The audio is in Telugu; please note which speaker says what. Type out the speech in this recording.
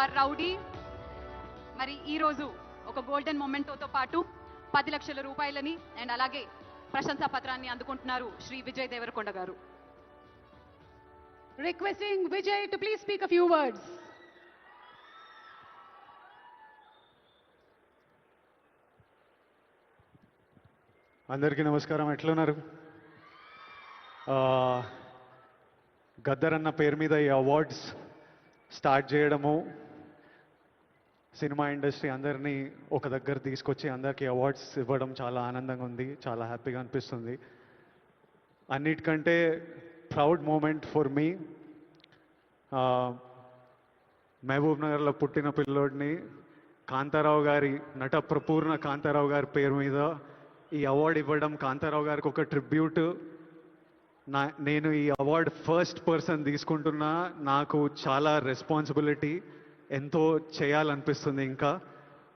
Speaker 1: Are rowdy. మరి ఈరోజు ఒక గోల్డెన్ మొమెంటోతో పాటు 10 లక్షల రూపాయలని అండ్ అలాగే ప్రశంసా పత్రాన్ని అందుకుంటున్నారు శ్రీ విజయ్ దేవరకొండ గారు.
Speaker 2: Requesting Vijay to please speak a few words.
Speaker 3: అందరికీ నమస్కారం. ఎట్లున్నారు? గద్దర్ అన్న పేరు మీద ఈ అవార్డ్స్ స్టార్ట్ చేయడము, సినిమా ఇండస్ట్రీ అందరినీ ఒక దగ్గర తీసుకొచ్చి అందరికీ అవార్డ్స్ ఇవ్వడం చాలా ఆనందంగా ఉంది, చాలా హ్యాపీగా అనిపిస్తుంది. అన్నిటికంటే ప్రౌడ్ మూమెంట్ ఫర్ మీ, మహబూబ్ నగర్లో పుట్టిన పిల్లోడిని కాంతారావు గారి, నట ప్రపూర్ణ కాంతారావు గారి పేరు మీద ఈ అవార్డు ఇవ్వడం, కాంతారావు గారికి ఒక ట్రిబ్యూట్. నేను ఈ అవార్డు ఫస్ట్ పర్సన్ తీసుకుంటున్నా. నాకు చాలా రెస్పాన్సిబిలిటీ, ఎంతో చేయాలనిపిస్తుంది ఇంకా.